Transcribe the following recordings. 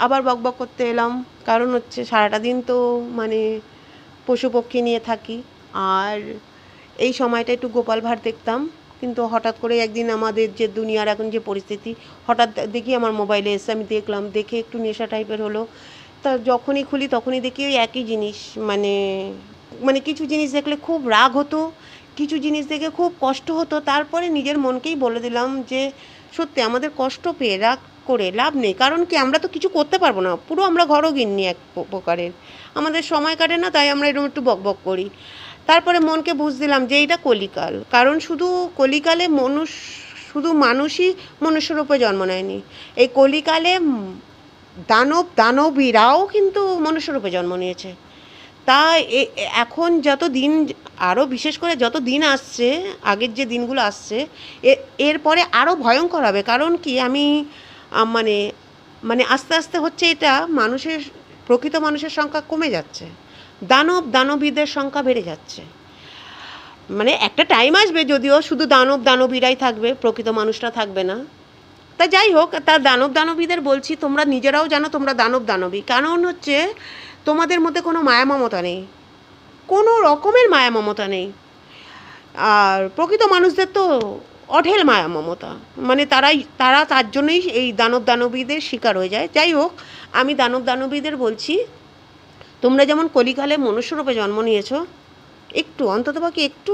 আবার বকবক করতে এলাম, কারণ হচ্ছে সারাটা দিন তো মানে পশু পক্ষী নিয়ে থাকি, আর এই সময়টা একটু গোপাল ভাঁড় দেখতাম। কিন্তু হঠাৎ করে একদিন আমাদের যে দুনিয়ার এখন যে পরিস্থিতি, হঠাৎ দেখি আমার মোবাইলে এসে, আমি দেখলাম, দেখে একটু নেশা টাইপের হলো। তা যখনই খুলি তখনই দেখি ওই একই জিনিস, মানে মানে কিছু জিনিস দেখলে খুব রাগ হতো, কিছু জিনিস দেখে খুব কষ্ট হতো। তারপরে নিজের মনকেই বলে দিলাম যে সত্যি আমাদের কষ্ট পেয়ে রাগ করে লাভ নেই, কারণ কি আমরা তো কিছু করতে পারবো না, পুরো আমরা ঘরোগিন্নি এক প্রকারের, আমাদের সময় কাটে না, তাই আমরা এরকম একটু বকবক করি। তারপরে মনকে বুঝ দিলাম যে এইটা কলিকাল, কারণ শুধু কলিকালে শুধু মানুষই মনুষ্যরূপে জন্ম নেয়নি, এই কলিকালে দানবীরাও কিন্তু মনুষ্যরূপে জন্ম নিয়েছে। তা এখন যত দিন, আরও বিশেষ করে যত দিন আসছে, আগের যে দিনগুলো আসছে, এরপরে আরও ভয়ঙ্কর হবে। কারণ কি আমি মানে মানে আস্তে আস্তে হচ্ছে এটা, প্রকৃত মানুষের সংখ্যা কমে যাচ্ছে, দানবীদের সংখ্যা বেড়ে যাচ্ছে। মানে একটা টাইম আসবে যদিও শুধু দানবীরাই থাকবে, প্রকৃত মানুষরা থাকবে না। তা যাই হোক, তার দানবীদের বলছি, তোমরা নিজেরাও জানো তোমরা দানবী, কারণ হচ্ছে তোমাদের মধ্যে কোনো মায়া মমতা নেই, কোনো রকমের মায়া মমতা নেই। আর প্রকৃত মানুষদের তো অঢেল মায়া মমতা, মানে তারা তার জন্যই এই দানবীদের শিকার হয়ে যায়। যাই হোক, আমি দানবীদের বলছি, তোমরা যেমন কলিকালে মনুষ্যরূপে জন্ম নিয়েছো, একটু অন্ততপক্ষে একটু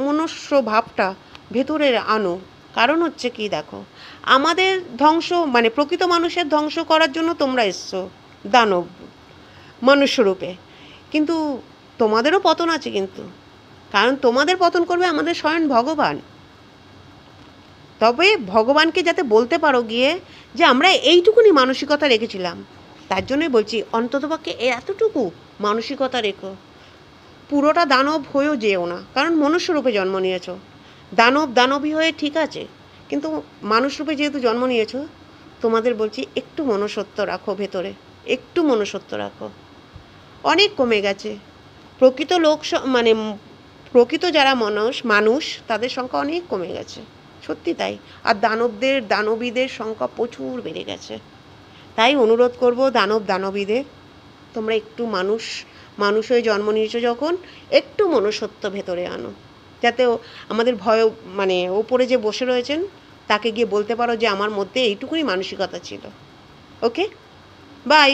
মনুষ্য ভাবটা ভেতরে আনো। কারণ হচ্ছে কি, দেখো, আমাদের ধ্বংস মানে প্রকৃত মানুষের ধ্বংস করার জন্য তোমরা এসছো দানব মনুষ্যরূপে, কিন্তু তোমাদেরও পতন আছে, কিন্তু কারণ তোমাদের পতন করবে আমাদের স্বয়ং ভগবান। তবে ভগবানকে যাতে বলতে পারো গিয়ে যে আমরা এইটুকুনি মানসিকতা রেখেছিলাম, তার জন্যই বলছি অন্ততপক্ষে এতটুকু মানসিকতা রেখো। পুরোটা দানব হয়েও যেও না, কারণ মনুষ্যরূপে জন্ম নিয়েছো। দানবী হয়ে ঠিক আছে, কিন্তু মানুষরূপে যেহেতু জন্ম নিয়েছো, তোমাদের বলছি একটু মনুষ্যত্ব রাখো ভেতরে, একটু মনুষ্যত্ব রাখো। অনেক কমে গেছে প্রকৃত মানে প্রকৃত যারা মানুষ তাদের সংখ্যা অনেক কমে গেছে, সত্যি তাই। আর দানবীদের সংখ্যা প্রচুর বেড়ে গেছে। তাই অনুরোধ করব দানবীদের, তোমরা একটু মানুষ হয়ে জন্ম নিয়েছো যখন, একটু মনুষ্যত্ব ভেতরে আনো, যাতে আমাদের ভয় মানে ওপরে যে বসে রয়েছেন তাকে গিয়ে বলতে পারো যে আমার মধ্যে এইটুকুনি মানসিকতা ছিল। ওকে, বাই।